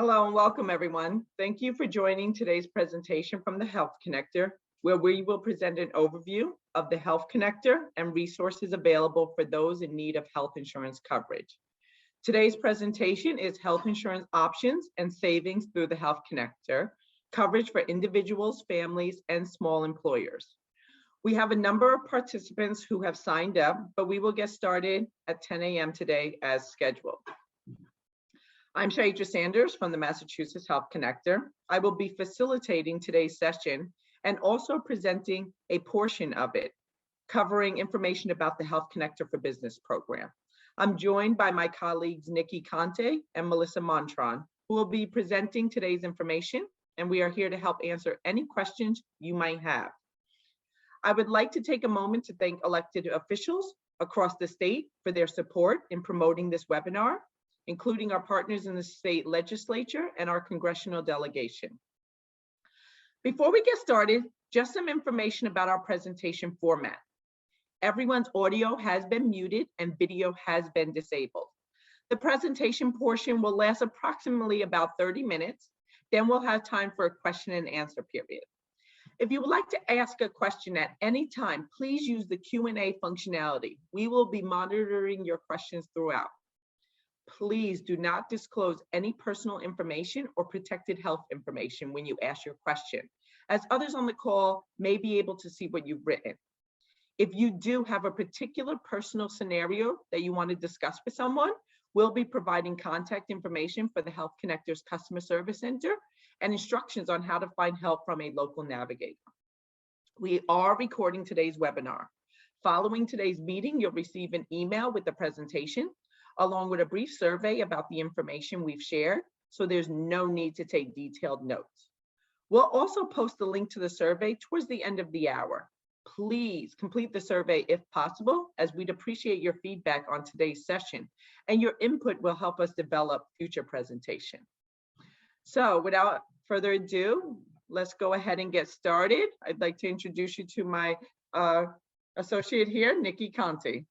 Hello and welcome everyone. Thank you for joining today's presentation from the Health Connector, where we will present an overview of the Health Connector and resources available for those in need of health insurance coverage. Today's presentation is health insurance options and savings through the Health Connector, coverage for individuals, families, and small employers. We have a number of participants who have signed up, but we will get started at 10 a.m. today as scheduled. I'm Shaitra Sanders from the Massachusetts Health Connector. I will be facilitating today's session and also presenting a portion of it, covering information about the Health Connector for Business program. I'm joined by my colleagues Nikki Conte and Melissa Montron, who will be presenting today's information, and we are here to help answer any questions you might have. I would like to take a moment to thank elected officials across the state for their support in promoting this webinar, including our partners in the state legislature and our congressional delegation. Before we get started, just some information about our presentation format. Everyone's audio has been muted and video has been disabled. The presentation portion will last approximately about 30 minutes. Then we'll have time for a question and answer period. If you would like to ask a question at any time, please use the Q&A functionality. We will be monitoring your questions throughout. Please do not disclose any personal information or protected health information when you ask your question, as others on the call may be able to see what you've written. If you do have a particular personal scenario that you want to discuss with someone, we'll be providing contact information for the Health Connector's Customer Service Center and instructions on how to find help from a local navigator. We are recording today's webinar. Following today's meeting, you'll receive an email with the presentation, along with a brief survey about the information we've shared, so there's no need to take detailed notes. We'll also post the link to the survey towards the end of the hour. Please complete the survey if possible, as we'd appreciate your feedback on today's session, and your input will help us develop future presentation. So without further ado, let's go ahead and get started. I'd like to introduce you to my associate here, Nikki Conte.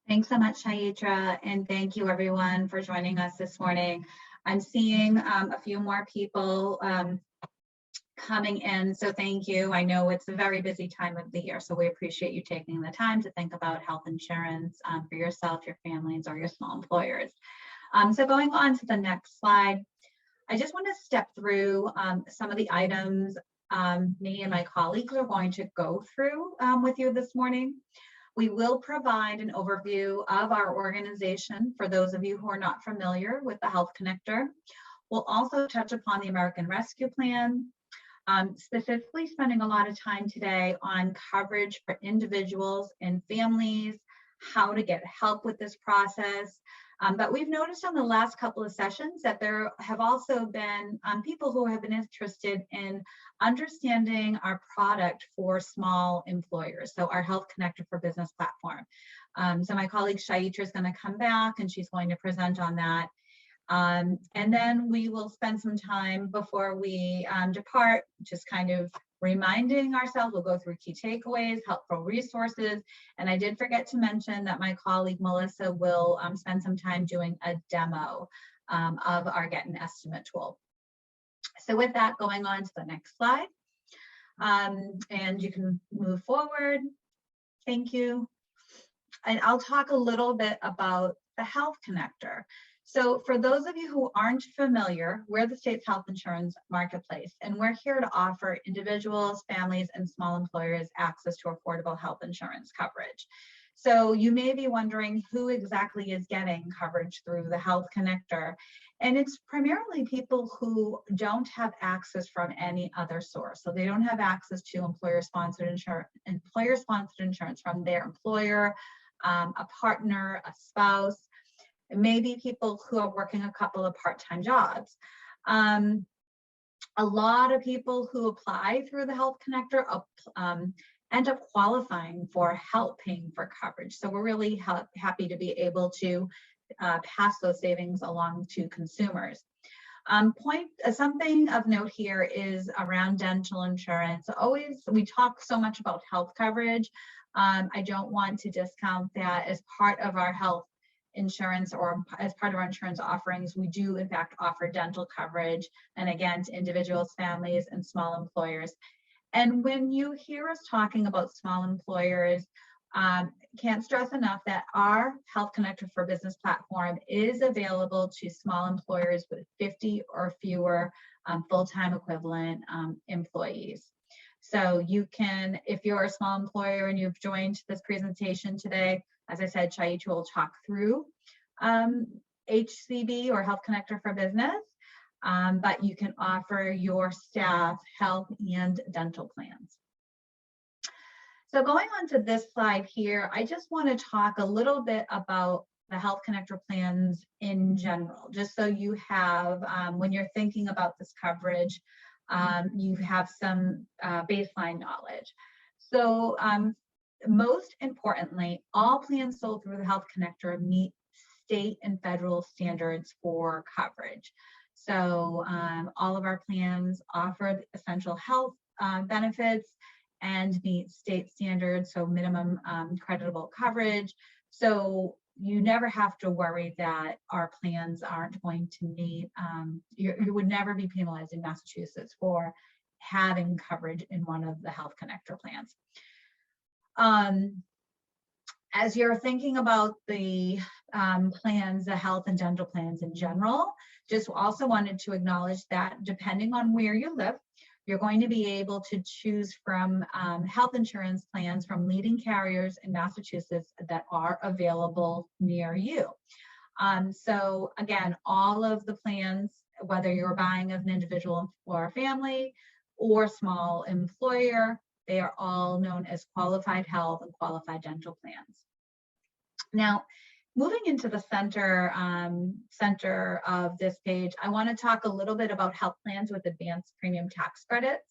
Thanks so much, Shaitra, and thank you everyone for joining us this morning. I'm seeing a few more people coming in, so thank you. I know it's a very busy time of the year, so we appreciate you taking the time to think about health insurance for yourself, your families, or your small employers. So going on to the next slide, I just want to step through some of the items me and my colleagues are going to go through with you this morning. We will provide an overview of our organization for those of you who are not familiar with the Health Connector. We'll also touch upon the American Rescue Plan, specifically spending a lot of time today on coverage for individuals and families, how to get help with this process. But we've noticed on the last couple of sessions that there have also been people who have been interested in understanding our product for small employers, so our Health Connector for Business platform. So my colleague Shaitra is going to come back and she's going to present on that. And then we will spend some time before we depart, just kind of reminding ourselves. We'll go through key takeaways, helpful resources, and I did forget to mention that my colleague Melissa will spend some time doing a demo of our Get an Estimate tool. So with that, going on to the next slide, and you can move forward. Thank you. And I'll talk a little bit about the Health Connector. So for those of you who aren't familiar, we're the state's health insurance marketplace, and we're here to offer individuals, families, and small employers access to affordable health insurance coverage. So you may be wondering who exactly is getting coverage through the Health Connector, and it's primarily people who don't have access from any other source. So they don't have access to employer-sponsored insurance from their employer, a partner, a spouse. Maybe people who are working a couple of part-time jobs. A lot of people who apply through the Health Connector end up qualifying for help paying for coverage. So we're really happy to be able to pass those savings along to consumers. Something of note here is around dental insurance. We talk so much about health coverage. I don't want to discount that as part of our health insurance, or as part of our insurance offerings, we do in fact offer dental coverage, and again, to individuals, families, and small employers. And when you hear us talking about small employers, can't stress enough that our Health Connector for Business platform is available to small employers with 50 or fewer full-time equivalent employees. So you can, if you're a small employer and you've joined this presentation today, as I said, Chaitra will talk through HCB or Health Connector for Business, but you can offer your staff health and dental plans. So going on to this slide here, I just want to talk a little bit about the Health Connector plans in general, just so you have, when you're thinking about this coverage, you have some baseline knowledge. So most importantly, all plans sold through the Health Connector meet state and federal standards for coverage. So all of our plans offer essential health benefits and meet state standards, so minimum creditable coverage. So you never have to worry that our plans aren't going to meet, you would never be penalized in Massachusetts for having coverage in one of the Health Connector plans. As you're thinking about the plans, the health and dental plans in general, just also wanted to acknowledge that depending on where you live, you're going to be able to choose from health insurance plans from leading carriers in Massachusetts that are available near you. So again, all of the plans, whether you're buying as an individual or a family or small employer, they are all known as qualified health and qualified dental plans. Now, moving into the center of this page, I want to talk a little bit about health plans with advanced premium tax credits.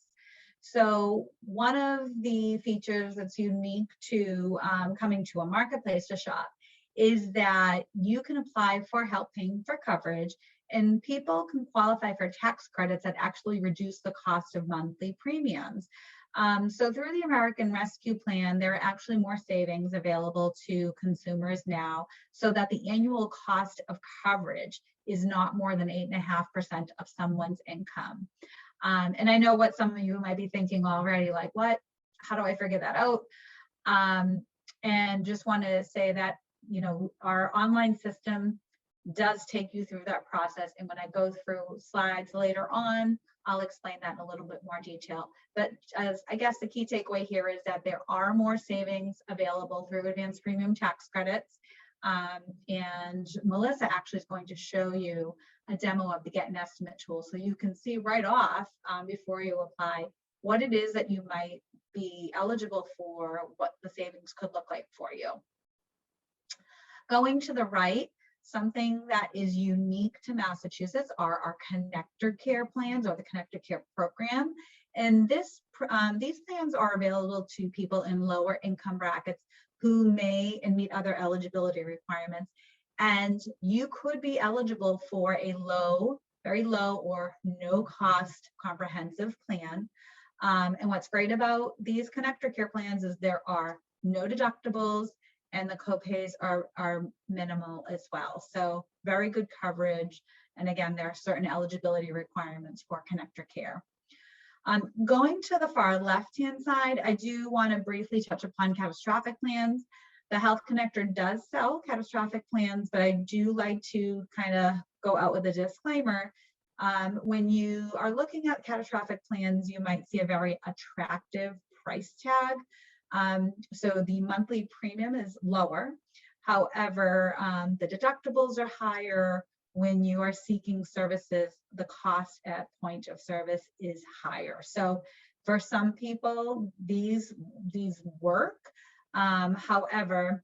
So one of the features that's unique to coming to a marketplace to shop is that you can apply for help paying for coverage, and people can qualify for tax credits that actually reduce the cost of monthly premiums. So through the American Rescue Plan, there are actually more savings available to consumers now, so that the annual cost of coverage is not more than 8.5% of someone's income. And I know what some of you might be thinking already, like, what? How do I figure that out? And just want to say that, you know, our online system does take you through that process. And when I go through slides later on, I'll explain that in a little bit more detail. But as I guess the key takeaway here is that there are more savings available through advanced premium tax credits. And Melissa actually is going to show you a demo of the Get an Estimate tool, so you can see right off before you apply what it is that you might be eligible for, what the savings could look like for you. Going to the right, something that is unique to Massachusetts are our Connector Care plans, or the Connector Care program. And these plans are available to people in lower income brackets who may and meet other eligibility requirements. And you could be eligible for a low, very low or no cost comprehensive plan. And what's great about these Connector Care plans is there are no deductibles, and the copays are minimal as well. So very good coverage. And again, there are certain eligibility requirements for Connector Care. Going to the far left-hand side, I do want to briefly touch upon catastrophic plans. The Health Connector does sell catastrophic plans, but I do like to kind of go out with a disclaimer. When you are looking at catastrophic plans, you might see a very attractive price tag. So the monthly premium is lower. However, the deductibles are higher. When you are seeking services, the cost at point of service is higher. So for some people, these work. However,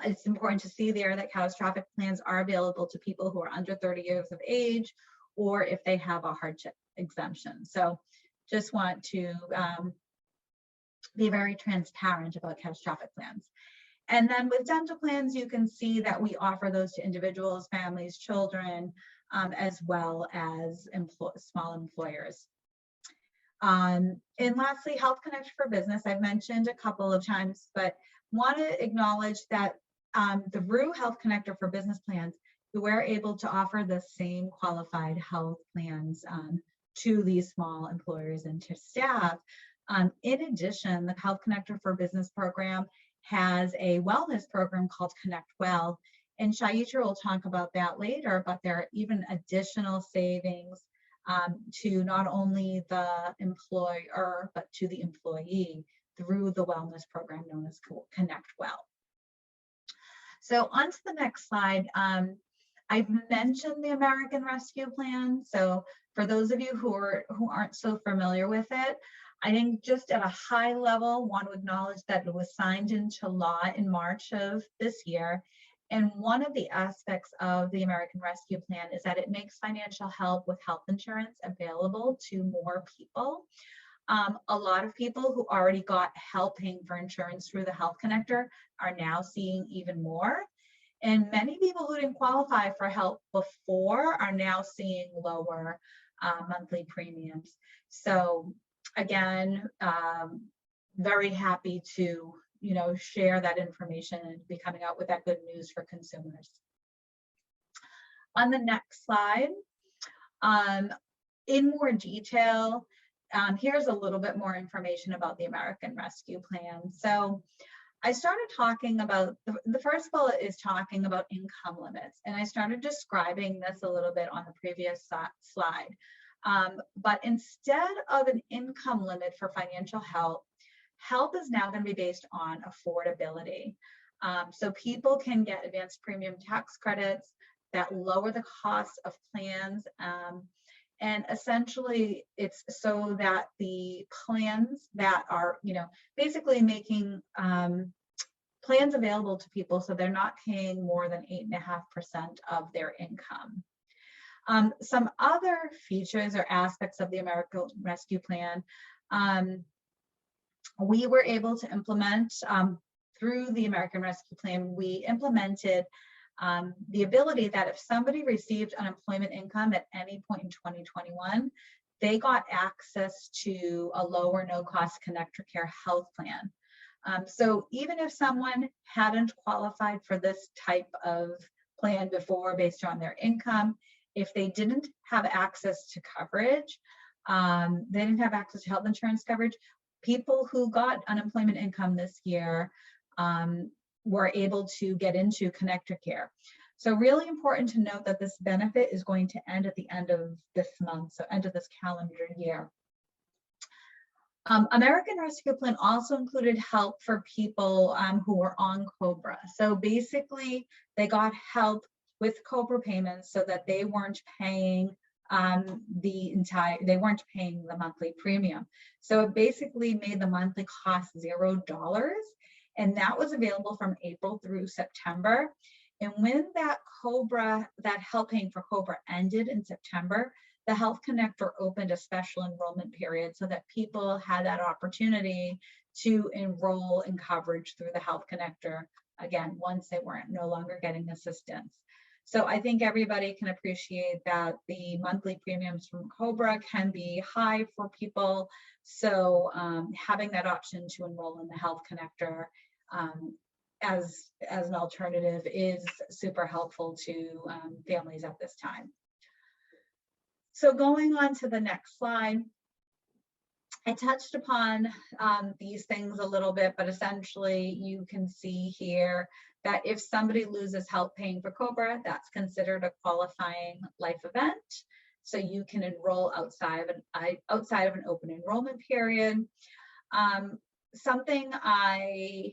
it's important to see there that catastrophic plans are available to people who are under 30 years of age, or if they have a hardship exemption. So just want to be very transparent about catastrophic plans. And then with dental plans, you can see that we offer those to individuals, families, children, as well as small employers. And lastly, Health Connect for Business, I've mentioned a couple of times, but want to acknowledge that through Health Connector for Business Plans, we're able to offer the same qualified health plans to these small employers and to staff. In addition, the Health Connector for Business program has a wellness program called Connect Well, and Shaitra will talk about that later, but there are even additional savings to not only the employer, but to the employee through the wellness program known as Connect Well. So on to the next slide. I've mentioned the American Rescue Plan. So for those of you who aren't so familiar with it, I think just at a high level, want to acknowledge that it was signed into law in March of this year. And one of the aspects of the American Rescue Plan is that it makes financial help with health insurance available to more people. A lot of people who already got help paying for insurance through the Health Connector are now seeing even more. And many people who didn't qualify for help before are now seeing lower monthly premiums. So again, very happy to share that information and be coming out with that good news for consumers. On the next slide, in more detail, here's a little bit more information about the American Rescue Plan. So I started talking about, the first bullet is talking about income limits, and I started describing this a little bit on the previous slide. But instead of an income limit for financial help is now going to be based on affordability. So people can get advanced premium tax credits that lower the cost of plans. And essentially it's so that the plans that are, basically making plans available to people so they're not paying more than 8.5% of their income. Some other features or aspects of the American Rescue Plan, we were able to implement through the American Rescue Plan, we implemented the ability that if somebody received unemployment income at any point in 2021, they got access to a lower no-cost Connector Care health plan. So even if someone hadn't qualified for this type of plan before based on their income, if they didn't have access to coverage, they didn't have access to health insurance coverage, people who got unemployment income this year were able to get into Connector Care. So really important to note that this benefit is going to end at the end of this month, so end of this calendar year. American Rescue Plan also included help for people who were on COBRA. So basically they got help with COBRA payments so that they weren't paying they weren't paying the monthly premium. So it basically made the monthly cost $0. And that was available from April through September. And when that help paying for COBRA ended in September, the Health Connector opened a special enrollment period so that people had that opportunity to enroll in coverage through the Health Connector, again, once they weren't no longer getting assistance. So I think everybody can appreciate that the monthly premiums from COBRA can be high for people. So having that option to enroll in the Health Connector as an alternative is super helpful to families at this time. So going on to the next slide, I touched upon these things a little bit, but essentially you can see here that if somebody loses help paying for COBRA, that's considered a qualifying life event. So you can enroll outside of an open enrollment period. Something I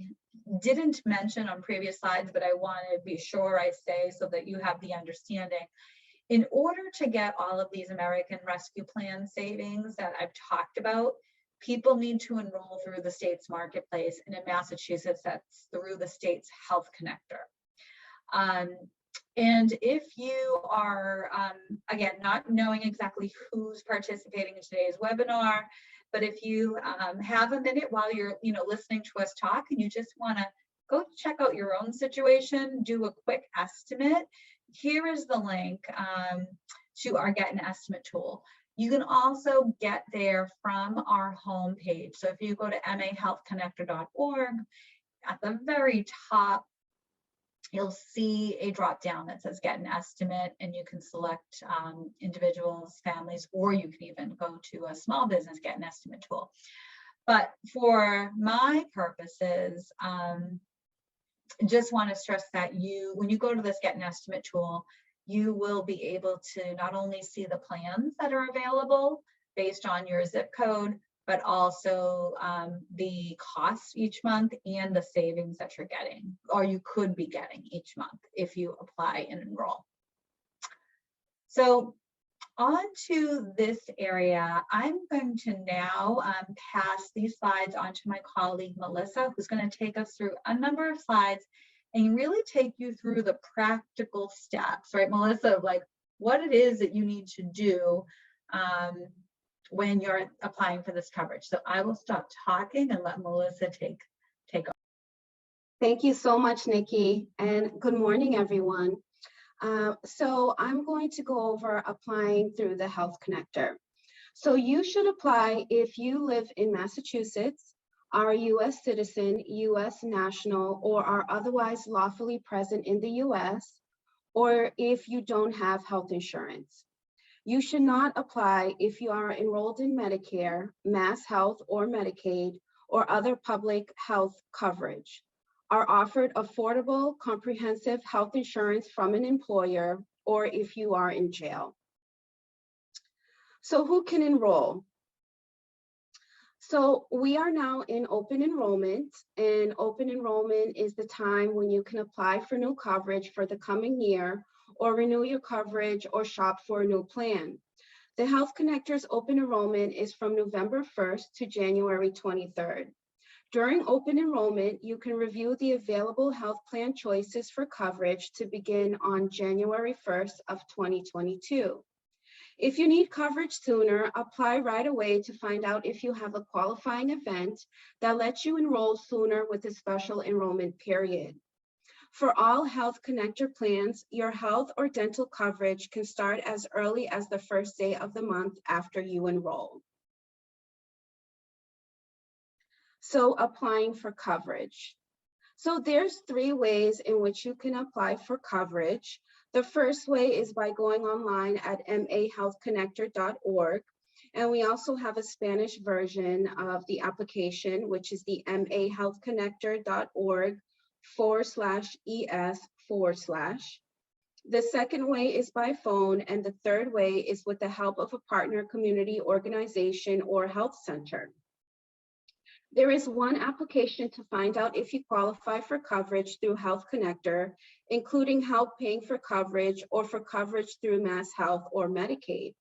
didn't mention on previous slides, but I want to be sure I say so that you have the understanding. In order to get all of these American Rescue Plan savings that I've talked about, people need to enroll through the state's marketplace, and in Massachusetts, that's through the state's Health Connector. And if you are, again, not knowing exactly who's participating in today's webinar, but if you have a minute while you're listening to us talk and you just want to go check out your own situation, do a quick estimate, here is the link to our Get an Estimate tool. You can also get there from our homepage. So if you go to mahealthconnector.org, at the very top you'll see a drop down that says get an estimate, and you can select individuals, families, or you can even go to a small business get an estimate tool. But for my purposes, just want to stress that when you go to this get an estimate tool, you will be able to not only see the plans that are available based on your zip code, but also the costs each month and the savings that you're getting, or you could be getting each month if you apply and enroll. So on to this area, I'm going to now pass these slides on to my colleague, Melissa, who's going to take us through a number of slides and really take you through the practical steps, right, Melissa, of like what it is that you need to do when you're applying for this coverage. So I will stop talking and let Melissa take over. Thank you so much, Nikki, and good morning, everyone. So I'm going to go over applying through the Health Connector. So you should apply if you live in Massachusetts, are a U.S. citizen, U.S. national, or are otherwise lawfully present in the U.S., or if you don't have health insurance. You should not apply if you are enrolled in Medicare, Mass Health, or Medicaid, or other public health coverage, are offered affordable, comprehensive health insurance from an employer, or if you are in jail. So who can enroll? So we are now in open enrollment, and open enrollment is the time when you can apply for new coverage for the coming year, or renew your coverage, or shop for a new plan. The Health Connector's open enrollment is from November 1st to January 23rd. During open enrollment, you can review the available health plan choices for coverage to begin on January 1st of 2022. If you need coverage sooner, apply right away to find out if you have a qualifying event that lets you enroll sooner with a special enrollment period. For all Health Connector plans, your health or dental coverage can start as early as the first day of the month after you enroll. So applying for coverage. So there's 3 ways in which you can apply for coverage. The first way is by going online at mahealthconnector.org. And we also have a Spanish version of the application, which is the mahealthconnector.org/ES/. The second way is by phone, and the third way is with the help of a partner community organization or health center. There is one application to find out if you qualify for coverage through Health Connector, including help paying for coverage or for coverage through Mass Health or Medicaid.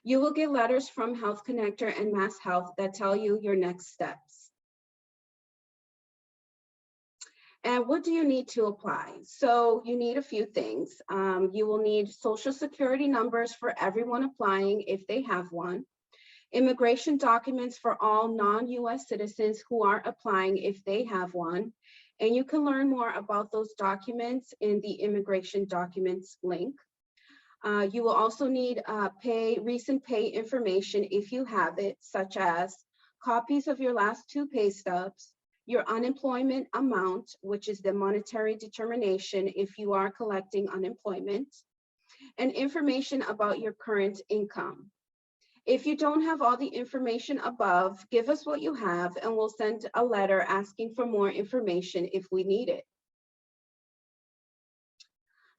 You will get letters from Health Connector and Mass Health that tell you your next steps. And what do you need to apply? So you need a few things. You will need Social Security numbers for everyone applying if they have one. Immigration documents for all non-US citizens who are applying if they have one. And you can learn more about those documents in the immigration documents link. You will also need recent pay information if you have it, such as copies of your last 2 pay stubs, your unemployment amount, which is the monetary determination if you are collecting unemployment, and information about your current income. If you don't have all the information above, give us what you have and we'll send a letter asking for more information if we need it.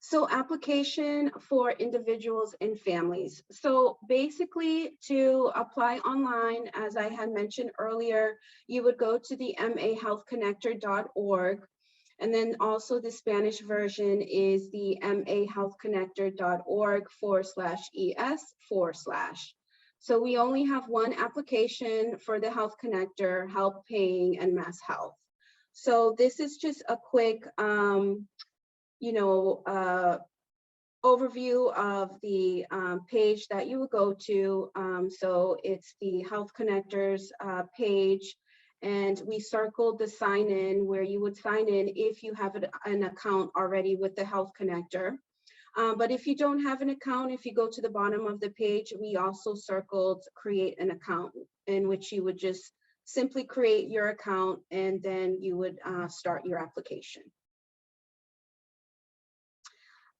So application for individuals and families. So basically to apply online, as I had mentioned earlier, you would go to the mahealthconnector.org. And then also the Spanish version is the mahealthconnector.org/ES/. So we only have one application for the Health Connector, Help Paying, and Mass Health. So this is just a quick, overview of the page that you would go to. So it's the Health Connectors page, and we circled the sign in where you would sign in if you have an account already with the Health Connector. But if you don't have an account, if you go to the bottom of the page, we also circled create an account, in which you would just simply create your account and then you would start your application.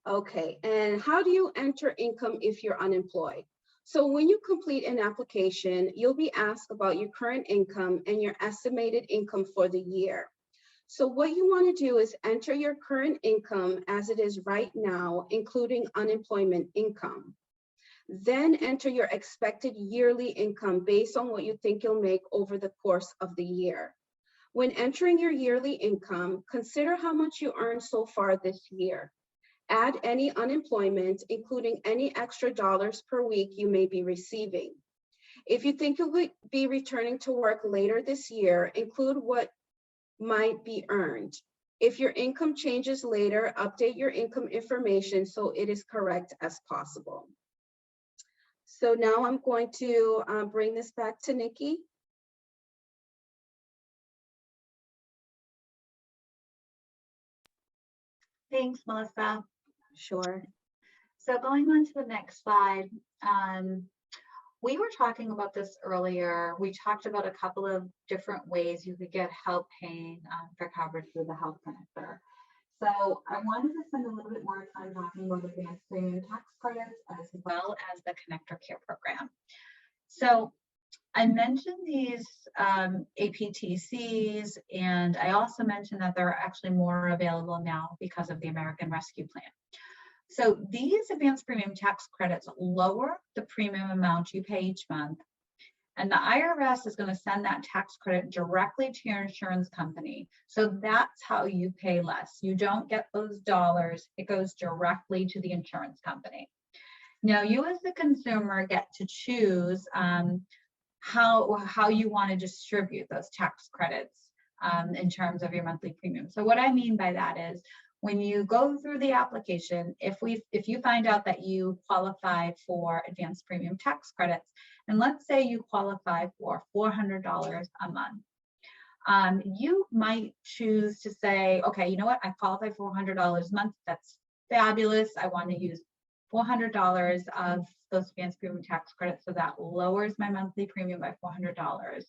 Okay, and how do you enter income if you're unemployed? So when you complete an application, you'll be asked about your current income and your estimated income for the year. So what you want to do is enter your current income as it is right now, including unemployment income. Then enter your expected yearly income based on what you think you'll make over the course of the year. When entering your yearly income, consider how much you earned so far this year. Add any unemployment, including any extra dollars per week you may be receiving. If you think you'll be returning to work later this year, include what might be earned. If your income changes later, update your income information so it is correct as possible. So now I'm going to bring this back to Nikki. Thanks, Melissa. Sure. So going on to the next slide, we were talking about this earlier. We talked about a couple of different ways you could get help paying for coverage through the Health Connector. So I wanted to spend a little bit more time talking about advanced premium tax credits as well as the Connector Care program. So I mentioned these APTCs, and I also mentioned that there are actually more available now because of the American Rescue Plan. So these advanced premium tax credits lower the premium amount you pay each month, and the IRS is going to send that tax credit directly to your insurance company. So that's how you pay less. You don't get those dollars. It goes directly to the insurance company. Now, you as the consumer get to choose how you want to distribute those tax credits in terms of your monthly premium. So what I mean by that is, when you go through the application, if you find out that you qualify for advanced premium tax credits, and let's say you qualify for $400 a month, you might choose to say, okay, you know what, I qualify for $400 a month. That's fabulous. I want to use $400 of those advanced premium tax credits, so that lowers my monthly premium by $400,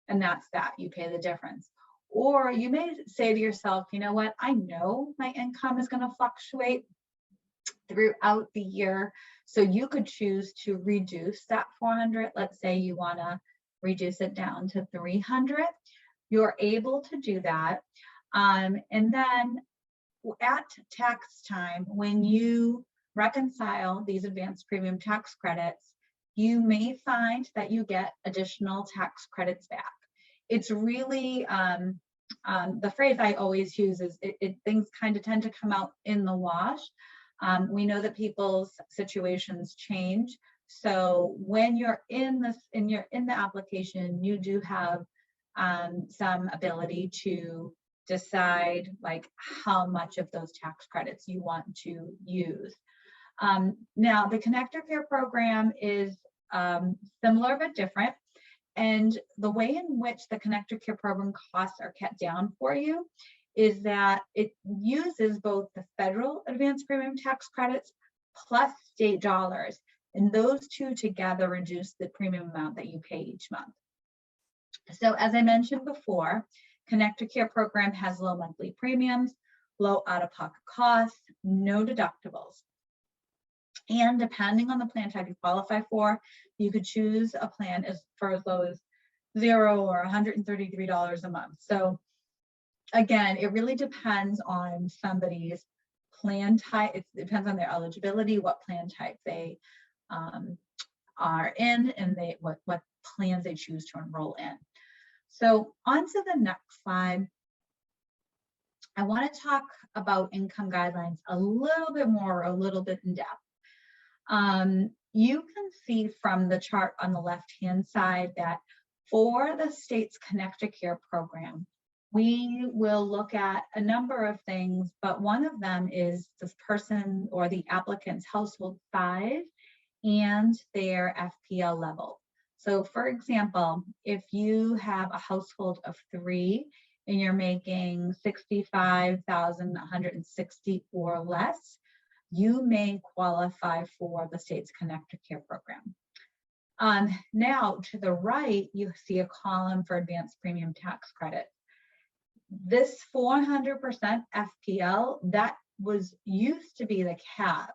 and that's that. You pay the difference. Or you may say to yourself, you know what, I know my income is going to fluctuate throughout the year. So you could choose to reduce that 400. Let's say you want to reduce it down to 300. You're able to do that. And then at tax time, when you reconcile these advanced premium tax credits, you may find that you get additional tax credits back. It's really, the phrase I always use is things kind of tend to come out in the wash. We know that people's situations change. So when you're in the application, you do have some ability to decide like how much of those tax credits you want to use. Now, the Connector Care program is similar but different. And the way in which the Connector Care program costs are kept down for you is that it uses both the federal advanced premium tax credits plus state dollars. And those two together reduce the premium amount that you pay each month. So as I mentioned before, Connector Care program has low monthly premiums, low out-of-pocket costs, no deductibles. And depending on the plan type you qualify for, you could choose a plan for as low as $0 or $133 a month. So again, it really depends on somebody's plan type. It depends on their eligibility, what plan type they are in, and what plans they choose to enroll in. So on to the next slide. I want to talk about income guidelines a little bit more, a little bit in depth. You can see from the chart on the left-hand side that for the state's Connector Care program, we will look at a number of things, but one of them is this person or the applicant's household size and their FPL level. So for example, if you have a household of 3 and you're making $65,160 or less, you may qualify for the state's Connector Care program. Now to the right, you see a column for advanced premium tax credit. This 400% FPL, that was used to be the cap.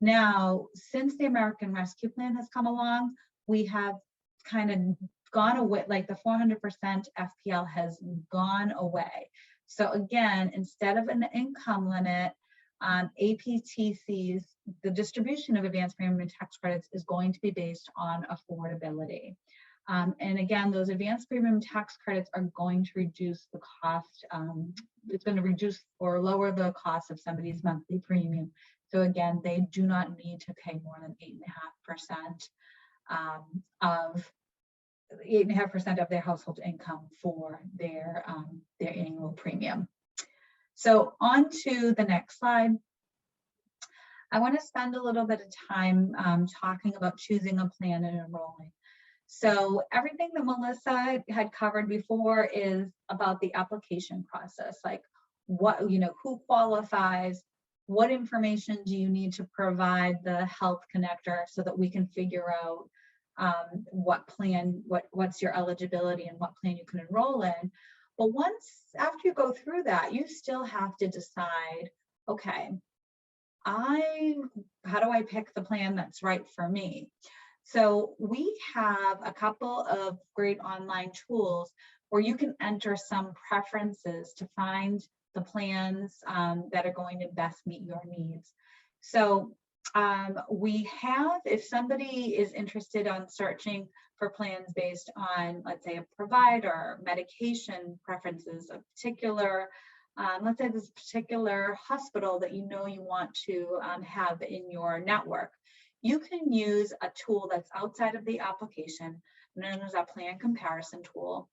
Now, since the American Rescue Plan has come along, we have kind of gone away, like the 400% FPL has gone away. So again, instead of an income limit, APTCs, the distribution of advanced premium tax credits is going to be based on affordability. And again, those advanced premium tax credits are going to reduce the cost. It's going to reduce or lower the cost of somebody's monthly premium. So again, they do not need to pay more than 8.5% of 8.5% of their household income for their annual premium. So on to the next slide. I want to spend a little bit of time talking about choosing a plan and enrolling. So everything that Melissa had covered before is about the application process, like what, who qualifies, what information do you need to provide the health connector so that we can figure out what plan, what's your eligibility and what plan you can enroll in. But after you go through that, you still have to decide, okay, how do I pick the plan that's right for me? So we have a couple of great online tools where you can enter some preferences to find the plans that are going to best meet your needs. So we have, if somebody is interested on searching for plans based on, let's say, a provider, medication preferences, a particular, let's say this particular hospital that you want to have in your network, you can use a tool that's outside of the application known as a plan comparison tool.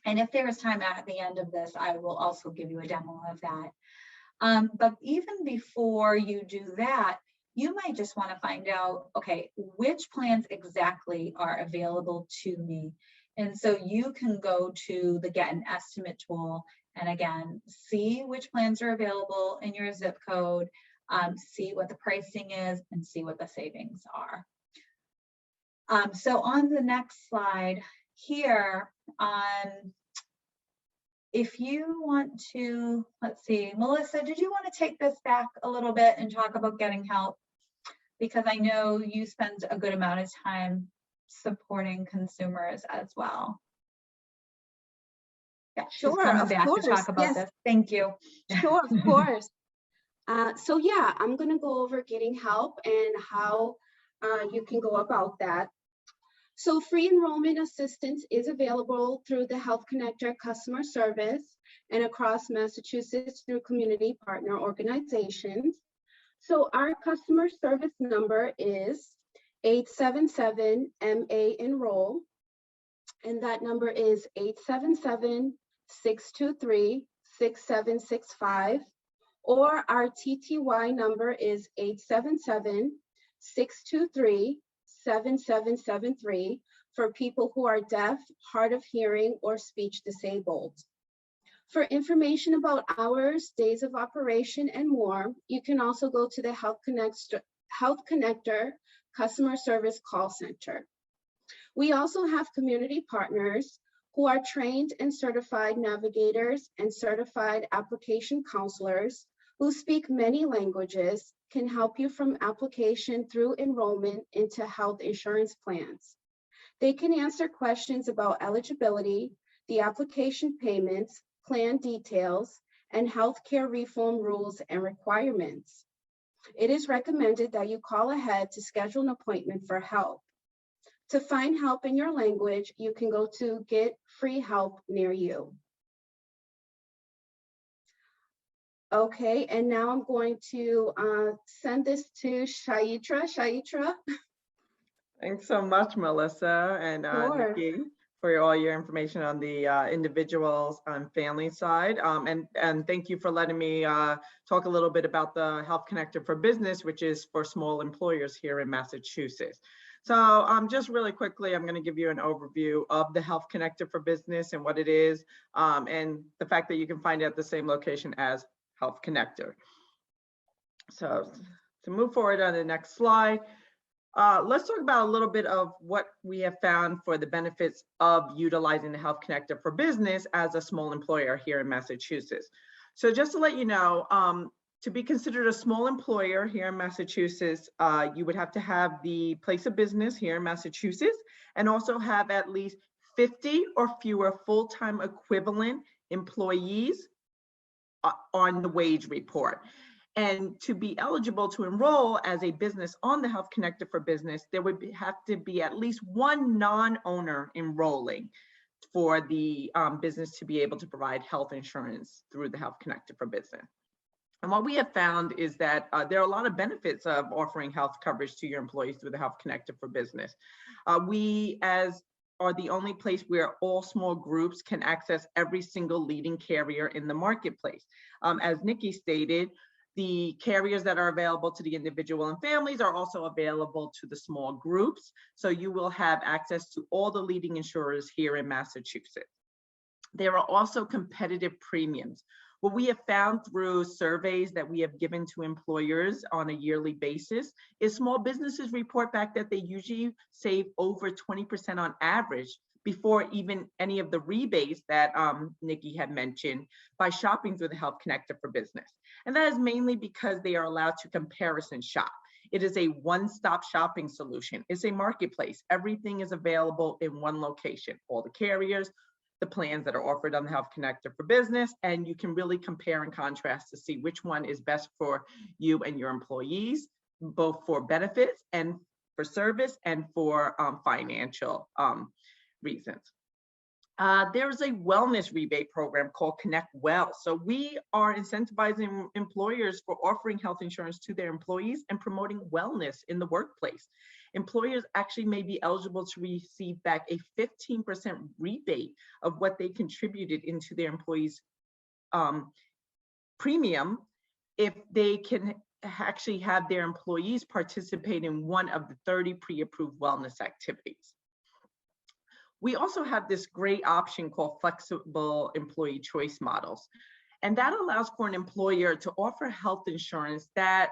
And if there is time at the end of this, I will also give you a demo of that. But even before you do that, you might just want to find out, okay, which plans exactly are available to me. And so you can go to the Get an Estimate tool and again, see which plans are available in your zip code, see what the pricing is, and see what the savings are. So on the next slide here, if you want to, let's see, Melissa, did you want to take this back a little bit and talk about getting help? Because I know you spend a good amount of time supporting consumers as well. Yeah, Sure, she's coming of back course, to talk about yes. this. Thank you. Sure, of course. So yeah, I'm going to go over getting help and how you can go about that. So free enrollment assistance is available through the Health Connector customer service and across Massachusetts through community partner organizations. So our customer service number is 877-MA-ENROLL, and that number is 877-623-6765, or our TTY number is 877-623-7773 for people who are deaf, hard of hearing, or speech disabled. For information about hours, days of operation, and more, you can also go to the Health Connector Customer Service Call Center. We also have community partners who are trained and certified navigators and certified application counselors who speak many languages, can help you from application through enrollment into health insurance plans. They can answer questions about eligibility, the application payments, plan details, and healthcare reform rules and requirements. It is recommended that you call ahead to schedule an appointment for help. To find help in your language, you can go to Get Free Help near you. Okay, and now I'm going to send this to Shaitra. Shaitra. Thanks so much, Melissa and Sure. Nikki, for all your information on the individuals and family side. And thank you for letting me talk a little bit about the Health Connector for Business, which is for small employers here in Massachusetts. So just really quickly, I'm going to give you an overview of the Health Connector for Business and what it is, and the fact that you can find it at the same location as Health Connector. So to move forward on the next slide, let's talk about a little bit of what we have found for the benefits of utilizing the Health Connector for Business as a small employer here in Massachusetts. So just to let you know, To be considered a small employer here in Massachusetts, you would have to have the place of business here in Massachusetts and also have at least 50 or fewer full-time equivalent employees on the wage report. And to be eligible to enroll as a business on the Health Connector for Business, there would have to be at least one non-owner enrolling for the business to be able to provide health insurance through the Health Connector for Business. And what we have found is that there are a lot of benefits of offering health coverage to your employees through the Health Connector for Business. We are the only place where all small groups can access every single leading carrier in the marketplace. As Nikki stated, the carriers that are available to the individual and families are also available to the small groups. So you will have access to all the leading insurers here in Massachusetts. There are also competitive premiums. What we have found through surveys that we have given to employers on a yearly basis is small businesses report back that they usually save over 20% on average before even any of the rebates that Nikki had mentioned by shopping through the Health Connector for Business. And that is mainly because they are allowed to comparison shop. It is a one-stop shopping solution. It's a marketplace. Everything is available in one location, all the carriers, the plans that are offered on the Health Connector for Business, and you can really compare and contrast to see which one is best for you and your employees, both for benefits and for service and for financial reasons. There's a wellness rebate program called Connect Well. So we are incentivizing employers for offering health insurance to their employees and promoting wellness in the workplace. Employers actually may be eligible to receive back a 15% rebate of what they contributed into their employees' premium if they can actually have their employees participate in one of the 30 pre-approved wellness activities. We also have this great option called flexible employee choice models. And that allows for an employer to offer health insurance that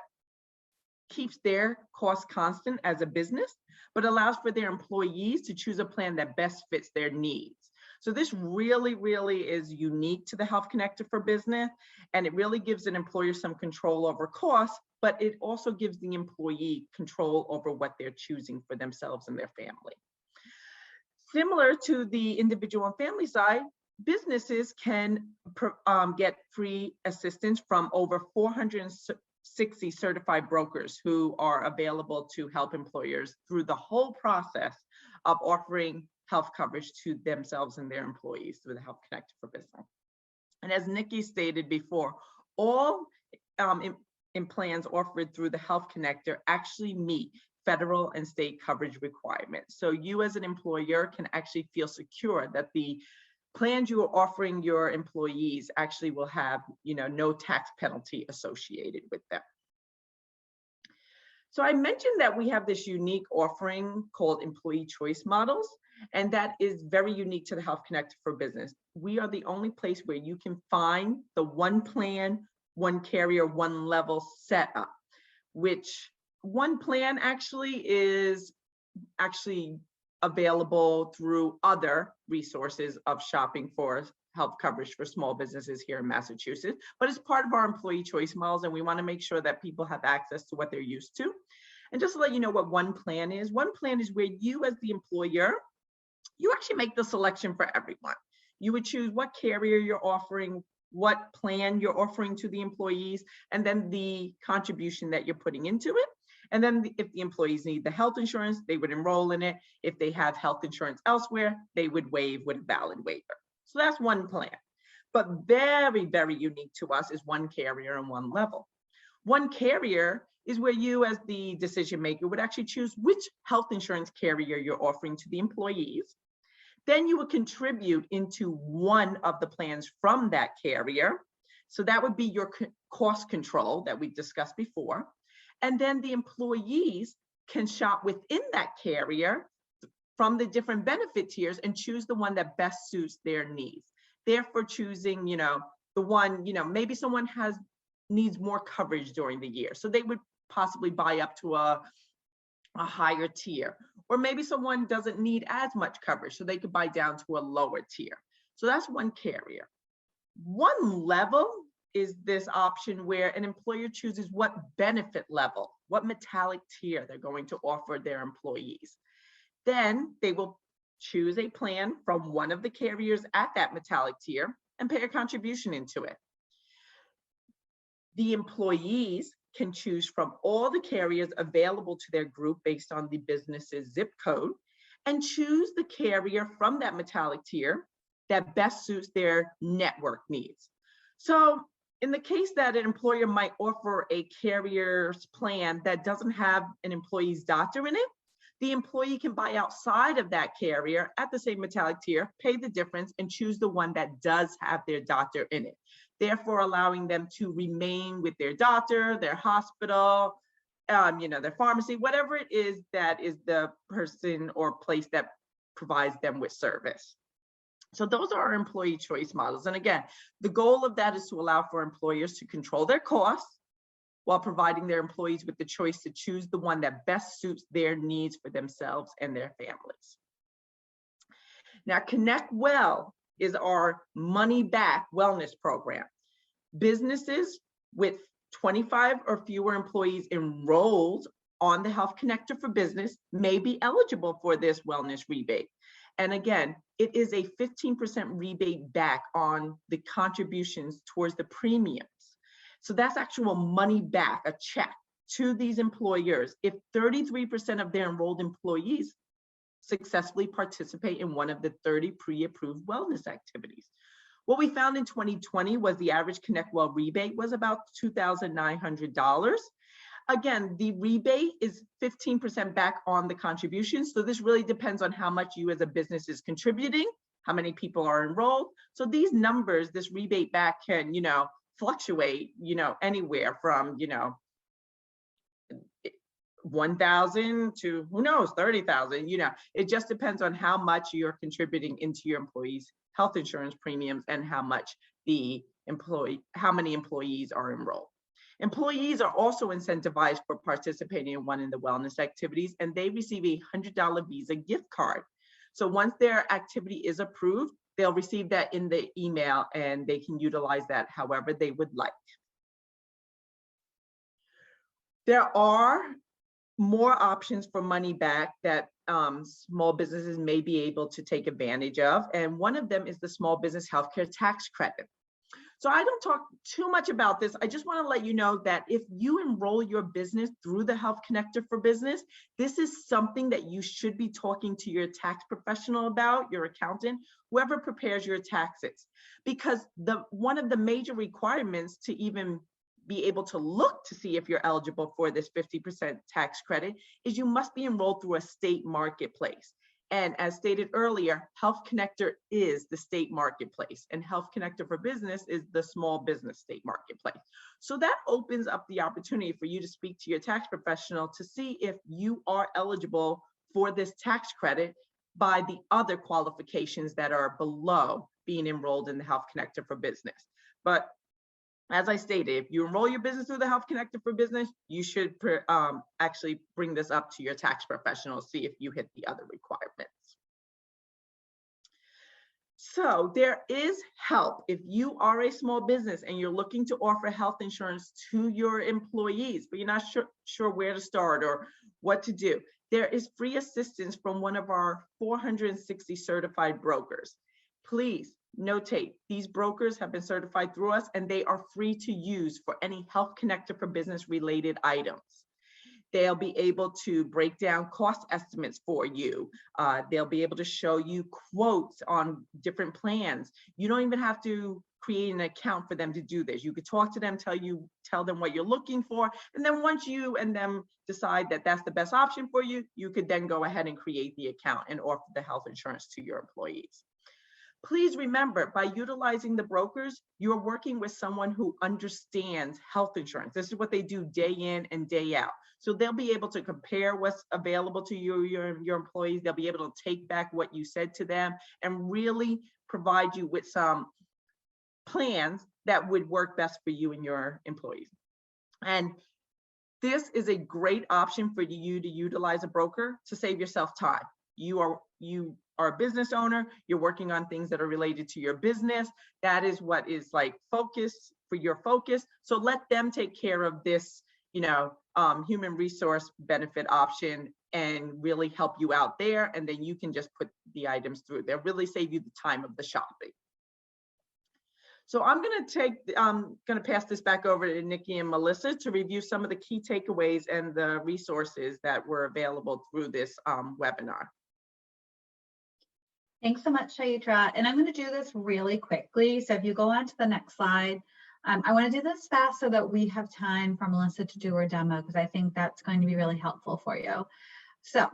keeps their costs constant as a business, but allows for their employees to choose a plan that best fits their needs. So this really, really is unique to the Health Connector for Business, and it really gives an employer some control over costs, but it also gives the employee control over what they're choosing for themselves and their family. Similar to the individual and family side, businesses can get free assistance from over 460 certified brokers who are available to help employers through the whole process of offering health coverage to themselves and their employees through the Health Connector for Business. And as Nikki stated before, all in plans offered through the Health Connector actually meet federal and state coverage requirements. So you as an employer can actually feel secure that the plans you are offering your employees actually will have, no tax penalty associated with them. So I mentioned that we have this unique offering called employee choice models, and that is very unique to the Health Connector for Business. We are the only place where you can find the one plan, one carrier, one level setup, which one plan actually is available through other resources of shopping for health coverage for small businesses here in Massachusetts, but it's part of our employee choice models, and we want to make sure that people have access to what they're used to. And just to let you know what one plan is where you as the employer, you actually make the selection for everyone. You would choose what carrier you're offering, what plan you're offering to the employees, and then the contribution that you're putting into it. And then if the employees need the health insurance, they would enroll in it. If they have health insurance elsewhere, they would waive with a valid waiver. So that's one plan. But very, very unique to us is one carrier and one level. One carrier is where you as the decision maker would actually choose which health insurance carrier you're offering to the employees. Then you would contribute into one of the plans from that carrier. So that would be your cost control that we discussed before. And then the employees can shop within that carrier from the different benefit tiers and choose the one that best suits their needs. Therefore choosing, the one, maybe someone needs more coverage during the year. So they would possibly buy up to a higher tier. Or maybe someone doesn't need as much coverage, so they could buy down to a lower tier. So that's one carrier. One level is this option where an employer chooses what benefit level, what metallic tier they're going to offer their employees. Then they will choose a plan from one of the carriers at that metallic tier and pay a contribution into it. The employees can choose from all the carriers available to their group based on the business's zip code and choose the carrier from that metallic tier that best suits their network needs. So in the case that an employer might offer a carrier's plan that doesn't have an employee's doctor in it, the employee can buy outside of that carrier at the same metallic tier, pay the difference, and choose the one that does have their doctor in it, therefore allowing them to remain with their doctor, their hospital, their pharmacy, whatever it is that is the person or place that provides them with service. So those are our employee choice models. And again, the goal of that is to allow for employers to control their costs while providing their employees with the choice to choose the one that best suits their needs for themselves and their families. Now, Connect Well is our money back wellness program. Businesses with 25 or fewer employees enrolled on the Health Connector for Business may be eligible for this wellness rebate. And again, it is a 15% rebate back on the contributions towards the premiums. So that's actual money back, a check to these employers if 33% of their enrolled employees successfully participate in one of the 30 pre-approved wellness activities. What we found in 2020 was the average Connect Well rebate was about $2,900. Again, the rebate is 15% back on the contributions. So this really depends on how much you as a business is contributing, how many people are enrolled. So these numbers, this rebate back can, fluctuate, anywhere from, 1,000 to who knows, 30,000, it just depends on how much you're contributing into your employees' health insurance premiums and how many employees are enrolled. Employees are also incentivized for participating in one of the wellness activities, and they receive a $100 Visa gift card. So once their activity is approved, they'll receive that in the email and they can utilize that however they would like. There are more options for money back that small businesses may be able to take advantage of. And one of them is the small business healthcare tax credit. So I don't talk too much about this. I just want to let you know that if you enroll your business through the Health Connector for Business, this is something that you should be talking to your tax professional about, your accountant, whoever prepares your taxes. Because one of the major requirements to even be able to look to see if you're eligible for this 50% tax credit is you must be enrolled through a state marketplace. And as stated earlier, Health Connector is the state marketplace and Health Connector for Business is the small business state marketplace. So that opens up the opportunity for you to speak to your tax professional to see if you are eligible for this tax credit by the other qualifications that are below being enrolled in the Health Connector for Business. But as I stated, if you enroll your business through the Health Connector for Business, you should actually bring this up to your tax professional, see if you hit the other requirements. So there is help if you are a small business and you're looking to offer health insurance to your employees, but you're not sure where to start or what to do. There is free assistance from one of our 460 certified brokers. Please notate, these brokers have been certified through us and they are free to use for any Health Connector for Business related items. They'll be able to break down cost estimates for you. They'll be able to show you quotes on different plans. You don't even have to create an account for them to do this. You could talk to them, tell them what you're looking for. And then once you and them decide that that's the best option for you, you could then go ahead and create the account and offer the health insurance to your employees. Please remember, by utilizing the brokers, you're working with someone who understands health insurance. This is what they do day in and day out. So they'll be able to compare what's available to you, your employees. They'll be able to take back what you said to them and really provide you with some plans that would work best for you and your employees. And this is a great option for you to utilize a broker to save yourself time. You are a business owner, you're working on things that are related to your business. That is what is like focus for your focus. So let them take care of this, human resource benefit option and really help you out there. And then you can just put the items through. They'll really save you the time of the shopping. So I'm going to pass this back over to Nikki and Melissa to review some of the key takeaways and the resources that were available through this webinar. Thanks so much, Shaitra. And I'm going to do this really quickly. So if you go on to the next slide, I want to do this fast so that we have time for Melissa to do her demo, because I think that's going to be really helpful for you. So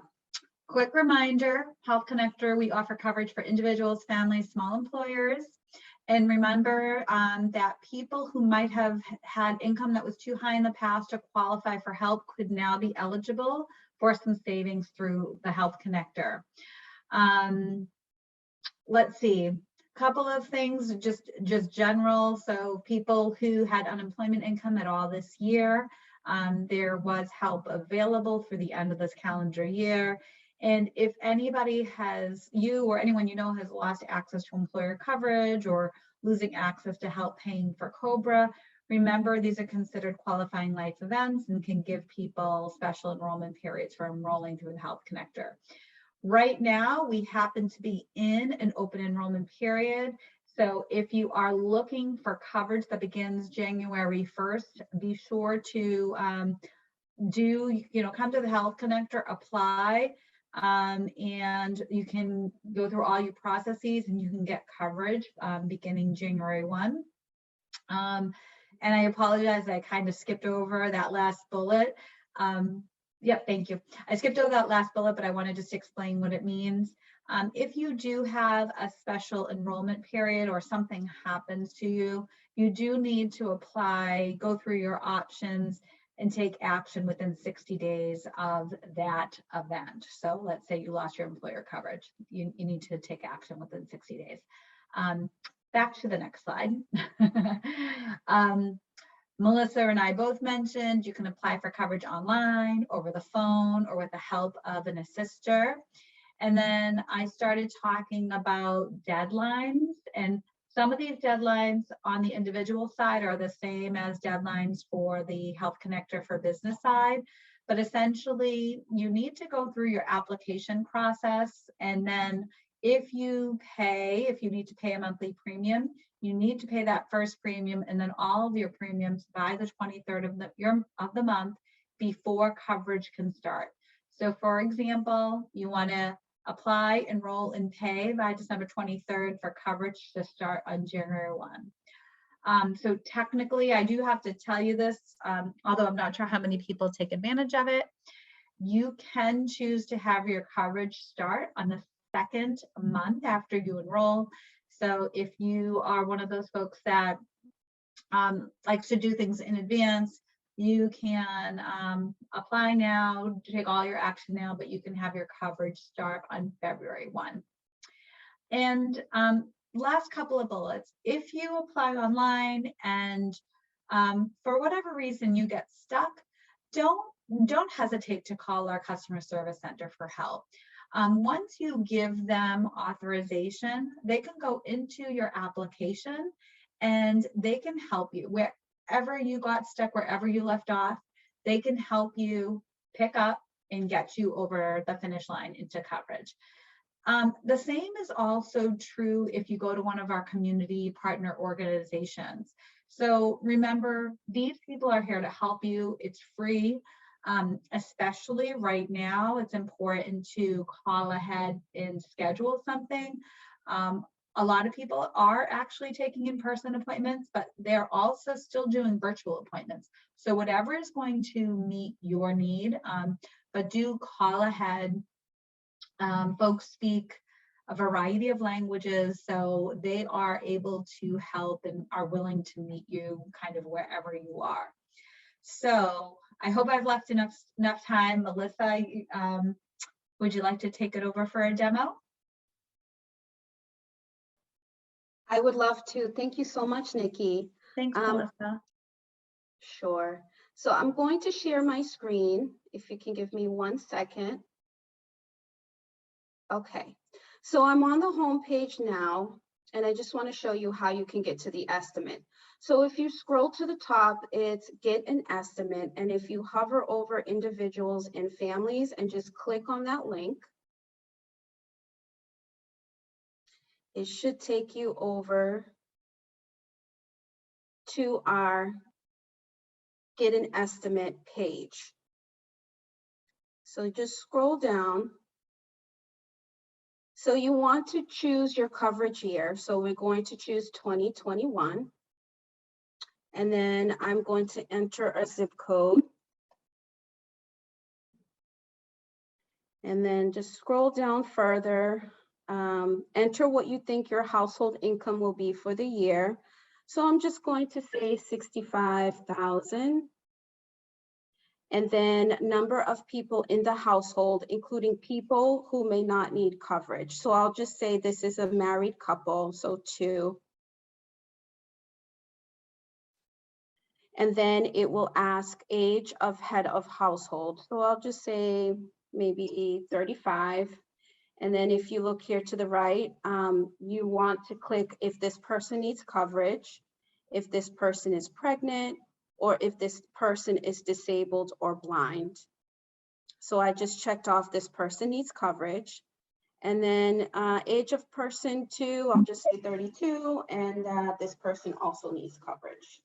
quick reminder, Health Connector, we offer coverage for individuals, families, small employers. And remember that people who might have had income that was too high in the past to qualify for help could now be eligible for some savings through the Health Connector. Let's see, a couple of things, just general. So people who had unemployment income at all this year, there was help available through the end of this calendar year. And if anybody you or anyone you know has lost access to employer coverage or losing access to help paying for COBRA, remember these are considered qualifying life events and can give people special enrollment periods for enrolling through the Health Connector. Right now, we happen to be in an open enrollment period. So if you are looking for coverage that begins January 1st, be sure to come to the Health Connector, apply, and you can go through all your processes and you can get coverage beginning January 1. And I apologize, I kind of skipped over that last bullet. Yep, thank you. I skipped over that last bullet, but I want to just explain what it means. If you do have a special enrollment period or something happens to you, you do need to apply, go through your options, and take action within 60 days of that event. So let's say you lost your employer coverage. You need to take action within 60 days. Back to the next slide. Melissa and I both mentioned you can apply for coverage online, over the phone, or with the help of an assister. And then I started talking about deadlines, and some of these deadlines on the individual side are the same as deadlines for the Health Connector for business side. But essentially, you need to go through your application process, and then if you need to pay a monthly premium, you need to pay that first premium and then all of your premiums by the 23rd of the month before coverage can start. So for example, you want to apply, enroll, and pay by December 23rd for coverage to start on January 1. So technically, I do have to tell you this, although I'm not sure how many people take advantage of it. You can choose to have your coverage start on the second month after you enroll. So if you are one of those folks that likes to do things in advance, you can apply now, take all your action now, but you can have your coverage start on February 1. And last couple of bullets, if you apply online and for whatever reason you get stuck, don't hesitate to call our customer service center for help. Once you give them authorization, they can go into your application and they can help you wherever you got stuck, wherever you left off. They can help you pick up and get you over the finish line into coverage. The same is also true if you go to one of our community partner organizations. So remember, these people are here to help you. It's free. Especially right now, it's important to call ahead and schedule something. A lot of people are actually taking in-person appointments, but they're also still doing virtual appointments. So whatever is going to meet your need, but do call ahead. Folks speak a variety of languages, so they are able to help and are willing to meet you kind of wherever you are. So I hope I've left enough time. Melissa, would you like to take it over for a demo? I would love to. Thank you so much, Nikki. Thanks, Melissa. Sure. So I'm going to share my screen. If you can give me 1 second. Okay. So I'm on the home page now. And I just want to show you how you can get to the estimate. So if you scroll to the top, it's get an estimate. And if you hover over individuals and families and just click on that link, it should take you over to our get an estimate page. So just scroll down. So you want to choose your coverage year. So we're going to choose 2021. And then I'm going to enter a zip code. And then just scroll down further. Enter what you think your household income will be for the year. So I'm just going to say 65,000. And then number of people in the household, including people who may not need coverage. So I'll just say this is a married couple, so 2. And then it will ask age of head of household. So I'll just say maybe 35. And then if you look here to the right, you want to click if this person needs coverage, if this person is pregnant, or if this person is disabled or blind. So I just checked off this person needs coverage. And then age of person 2, I'll just say 32, and this person also needs coverage.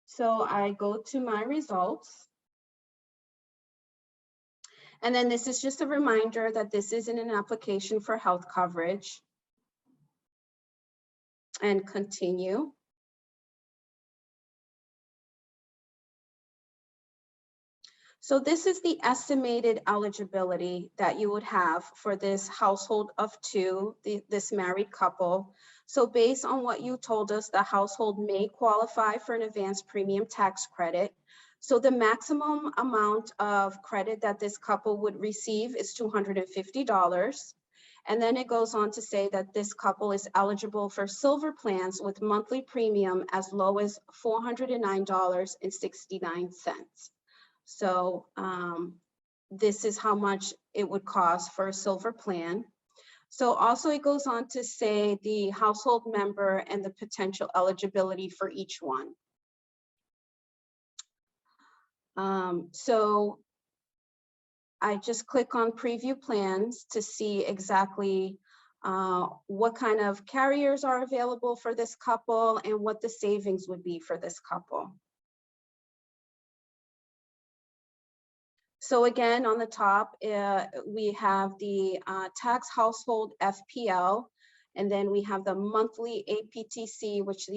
So I go to my results. And then this is just a reminder that this isn't an application for health coverage. And continue. So this is the estimated eligibility that you would have for this household of 2, this married couple. So based on what you told us, the household may qualify for an advanced premium tax credit. So the maximum amount of credit that this couple would receive is $250. And then it goes on to say that this couple is eligible for silver plans with monthly premium as low as $409.69. So this is how much it would cost for a silver plan. So also it goes on to say the household member and the potential eligibility for each one. So I just click on preview plans to see exactly what kind of carriers are available for this couple and what the savings would be for this couple. So again, on the top, we have the tax household FPL, and then we have the monthly APTC, which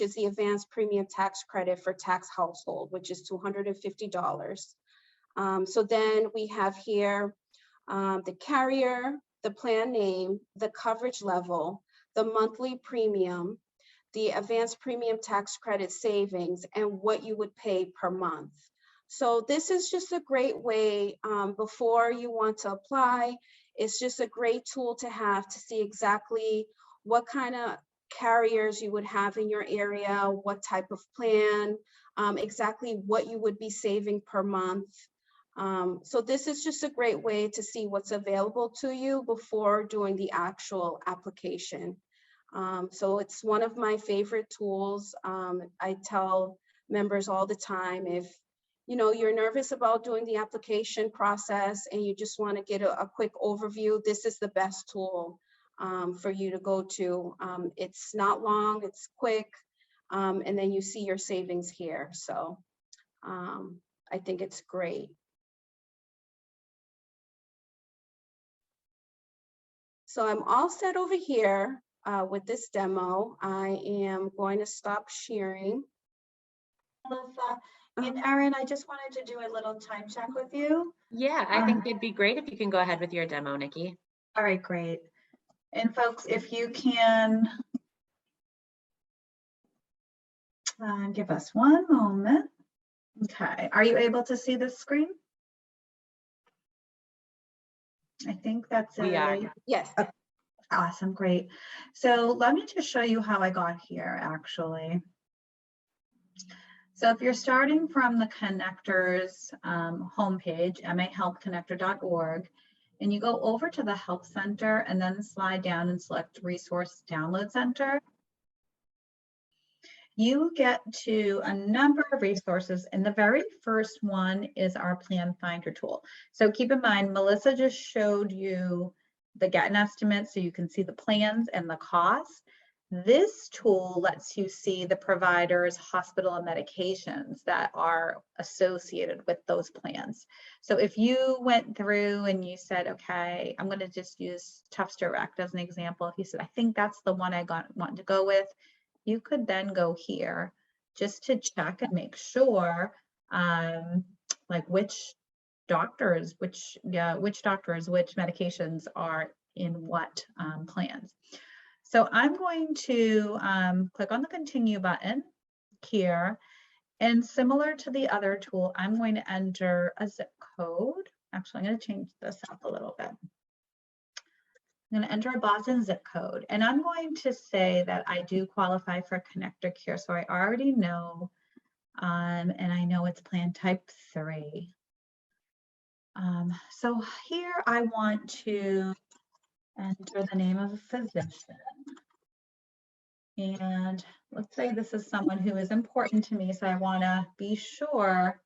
is the advanced premium tax credit for tax household, which is $250. So then we have here the carrier, the plan name, the coverage level, the monthly premium, the advanced premium tax credit savings, and what you would pay per month. So this is just a great way before you want to apply. It's just a great tool to have to see exactly what kind of carriers you would have in your area, what type of plan, exactly what you would be saving per month. So this is just a great way to see what's available to you before doing the actual application. So it's one of my favorite tools. I tell members all the time, if you're nervous about doing the application process and you just want to get a quick overview, this is the best tool for you to go to. It's not long, it's quick, and then you see your savings here. So I think it's great. So I'm all set over here with this demo. I am going to stop sharing. Melissa, and Erin, I just wanted to do a little time check with you. Yeah, I think it'd be great if you can go ahead with your demo, Nikki. All right, great. And folks, if you can give us one moment. Okay, are you able to see the screen? I think that's it. We are. Yes. Oh, awesome, great. So let me just show you how I got here, actually. So if you're starting from the connectors homepage, mahealthconnector.org, and you go over to the Help Center and then slide down and select Resource Download Center, you get to a number of resources, and the very first one is our Plan Finder tool. So keep in mind, Melissa just showed you the Get an Estimate so you can see the plans and the costs. This tool lets you see the providers, hospital, and medications that are associated with those plans. So if you went through and you said, okay, I'm going to just use Tufts Direct as an example. If you said, I think that's the one I want to go with, you could then go here just to check and make sure like which doctors, which medications are in what plans. So I'm going to click on the continue button here, and similar to the other tool, I'm going to enter a zip code. Actually, I'm going to change this up a little bit. I'm going to enter a Boston zip code, and I'm going to say that I do qualify for Connector Care. So I already know, and I know it's plan type 3. So here I want to enter the name of a physician. And let's say this is someone who is important to me. So I want to be sure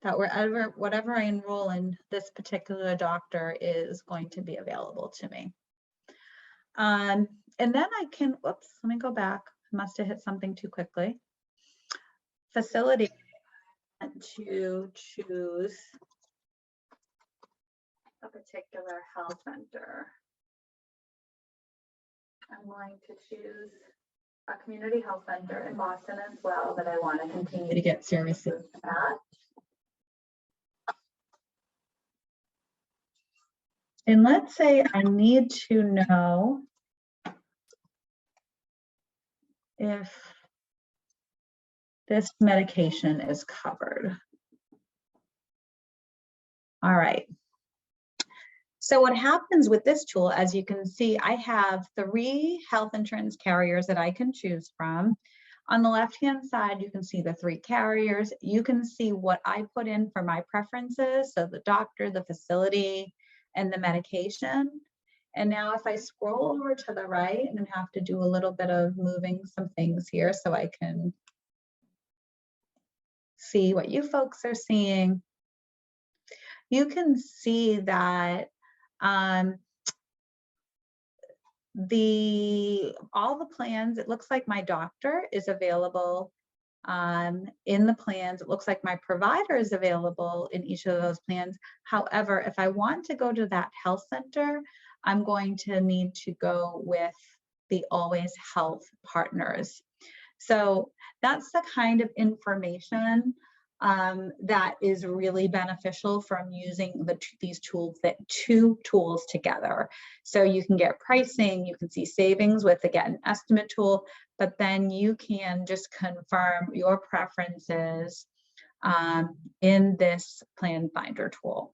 that whatever I enroll in, this particular doctor is going to be available to me. And then I can, whoops, let me go back. I must have hit something too quickly. Facility, I want to choose a particular health center. I'm going to choose a community health center in Boston as well that I want to continue to get services at. And let's say I need to know if this medication is covered. All right. So what happens with this tool, as you can see, I have 3 health insurance carriers that I can choose from. On the left-hand side, you can see the 3 carriers. You can see what I put in for my preferences. So the doctor, the facility, and the medication. And now if I scroll over to the right, and I have to do a little bit of moving some things here so I can see what you folks are seeing, you can see that all the plans, it looks like my doctor is available in the plans. It looks like my provider is available in each of those plans. However, if I want to go to that health center, I'm going to need to go with the Always Health partners. So that's the kind of information that is really beneficial from using these tools, 2 tools together. So you can get pricing, you can see savings with the Get an Estimate tool, but then you can just confirm your preferences in this Plan Finder tool.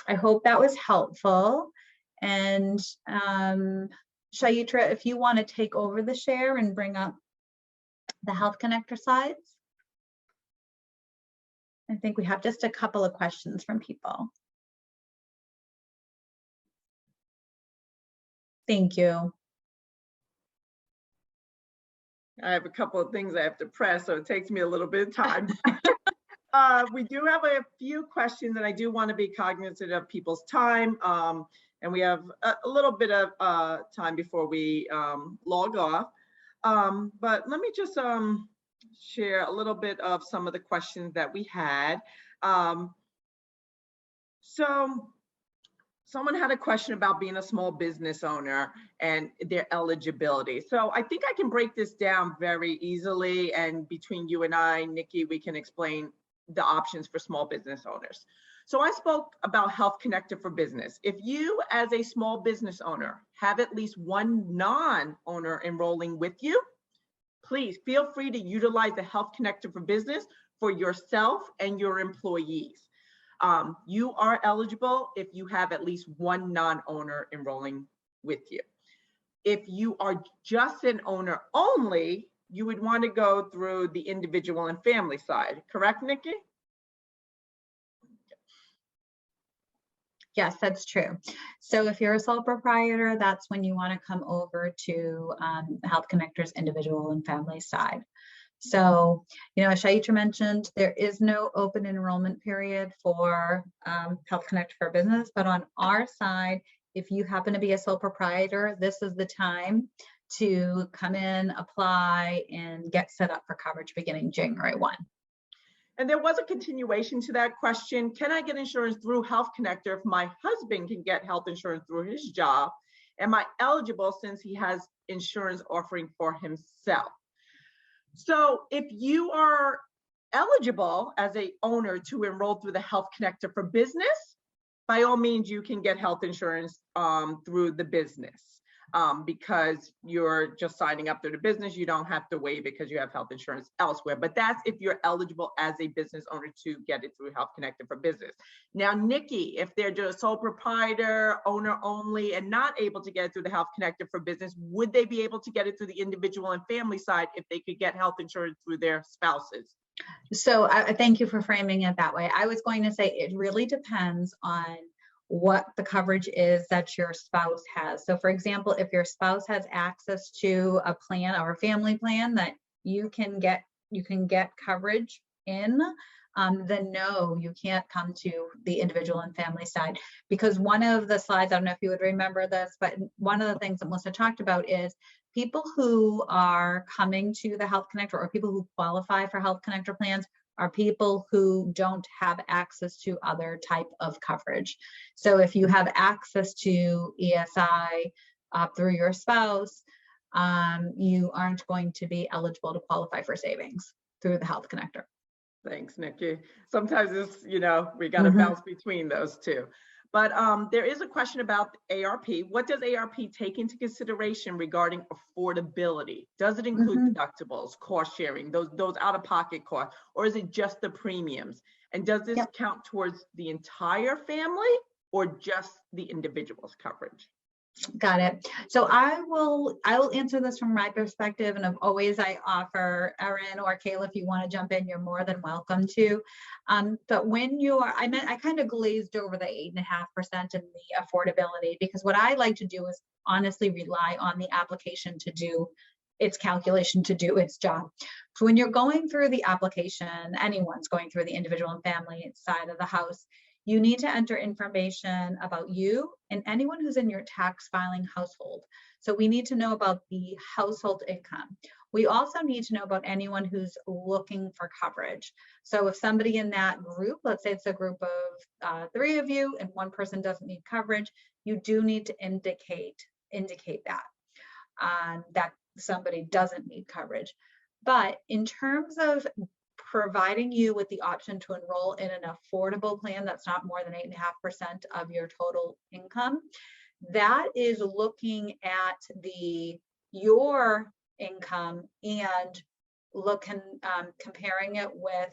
I hope that was helpful. And Shaitra, if you want to take over the share and bring up the Health Connector slides. I think we have just a couple of questions from people. Thank you. I have a couple of things I have to press, so it takes me a little bit of time. We do have a few questions, and I do want to be cognizant of people's time. And we have a little bit of time before we log off. But let me just share a little bit of some of the questions that we had. So someone had a question about being a small business owner and their eligibility. So I think I can break this down very easily, and between you and I, Nikki, we can explain the options for small business owners. So I spoke about Health Connector for Business. If you as a small business owner have at least one non-owner enrolling with you, please feel free to utilize the Health Connector for Business for yourself and your employees. You are eligible if you have at least one non-owner enrolling with you. If you are just an owner only, you would want to go through the individual and family side. Correct, Nikki? Yes, that's true. So if you're a sole proprietor, that's when you want to come over to Health Connector's individual and family side. So, as Shaitra mentioned, there is no open enrollment period for Health Connect for Business, but on our side, if you happen to be a sole proprietor, this is the time to come in, apply, and get set up for coverage beginning January 1. And there was a continuation to that question. Can I get insurance through Health Connector if my husband can get health insurance through his job? Am I eligible since he has insurance offering for himself? So if you are eligible as a owner to enroll through the Health Connector for Business, by all means, you can get health insurance through the business. Because you're just signing up through the business, you don't have to wait because you have health insurance elsewhere. But that's if you're eligible as a business owner to get it through Health Connector for Business. Now, Nikki, if they're just sole proprietor, owner only, and not able to get it through the Health Connector for Business, would they be able to get it through the individual and family side if they could get health insurance through their spouses? So I thank you for framing it that way. I was going to say it really depends on what the coverage is that your spouse has. So for example, if your spouse has access to a plan or a family plan that you can get coverage in, then no, you can't come to the individual and family side. Because one of the slides, I don't know if you would remember this, but one of the things that Melissa talked about is people who are coming to the Health Connector or people who qualify for Health Connector plans are people who don't have access to other type of coverage. So if you have access to ESI through your spouse, you aren't going to be eligible to qualify for savings through the Health Connector. Thanks, Nikki. Sometimes it's, we got to bounce between those two. But there is a question about ARP. What does ARP take into consideration regarding affordability? Does it include deductibles, cost sharing, those out-of-pocket costs, or is it just the premiums? And does this count towards the entire family or just the individual's coverage? Got it. So I will answer this from my perspective, and always I offer Erin or Kayla, if you want to jump in, you're more than welcome to. But when I kind of glazed over the 8.5% and the affordability, because what I like to do is honestly rely on the application to do its calculation, to do its job. So when you're going through the application, anyone's going through the individual and family side of the house, you need to enter information about you and anyone who's in your tax filing household. So we need to know about the household income. We also need to know about anyone who's looking for coverage. So if somebody in that group, let's say it's a group of 3 of you and one person doesn't need coverage, you do need to indicate that somebody doesn't need coverage. But in terms of providing you with the option to enroll in an affordable plan that's not more than 8.5% of your total income, that is looking at your income and comparing it with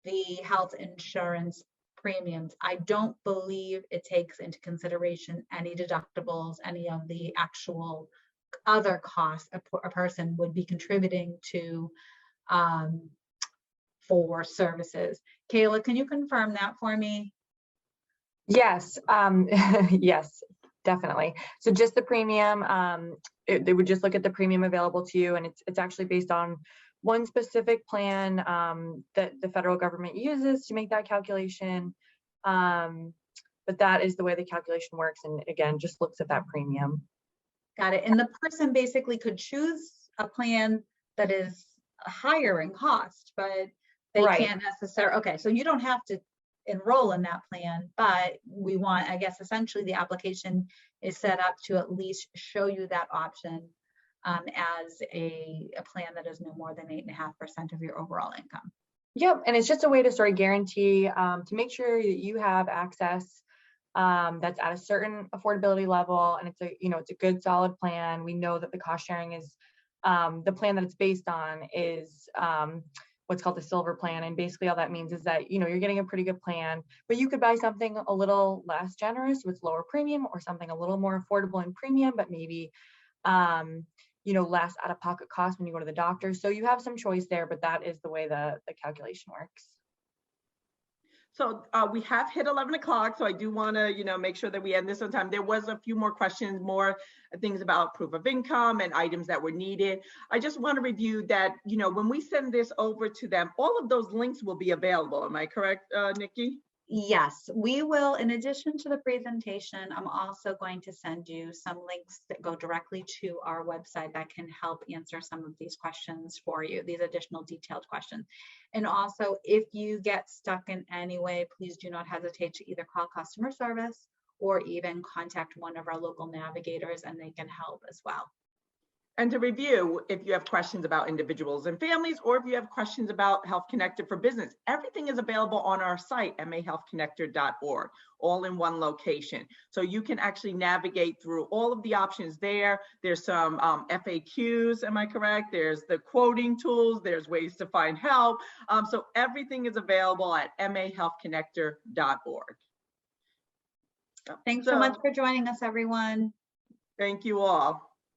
the health insurance premiums. I don't believe it takes into consideration any deductibles, any of the actual other costs a person would be contributing to for services. Kayla, can you confirm that for me? Yes, yes, definitely. So just the premium, they would just look at the premium available to you, and it's actually based on one specific plan that the federal government uses to make that calculation. But that is the way the calculation works, and again, just looks at that premium. Got it. And the person basically could choose a plan that is higher in cost, but they can't necessarily, okay, so you don't have to enroll in that plan, but we want, I guess, essentially the application is set up to at least show you that option as a plan that is no more than 8.5% of your overall income. Yep, and it's just a way to sort of guarantee to make sure that you have access that's at a certain affordability level, and it's a good solid plan. We know that the cost sharing is the plan that it's based on is what's called the silver plan, and basically all that means is that you're getting a pretty good plan, but you could buy something a little less generous with lower premium, or something a little more affordable in premium, but maybe less out-of-pocket cost when you go to the doctor. So you have some choice there, but that is the way the calculation works. So we have hit 11 o'clock, so I do want to, make sure that we end this on time. There was a few more questions, more things about proof of income and items that were needed. I just want to review that, when we send this over to them, all of those links will be available. Am I correct, Nikki? Yes, we will. In addition to the presentation, I'm also going to send you some links that go directly to our website that can help answer some of these questions for you, these additional detailed questions. And also, if you get stuck in any way, please do not hesitate to either call customer service or even contact one of our local navigators, and they can help as well. And to review, if you have questions about individuals and families, or if you have questions about Health Connector for Business, everything is available on our site, mahealthconnector.org, all in one location. So you can actually navigate through all of the options there. There's some FAQs, am I correct? There's the quoting tools, there's ways to find help. So everything is available at mahealthconnector.org. Thanks so much for joining us, everyone. Thank you all.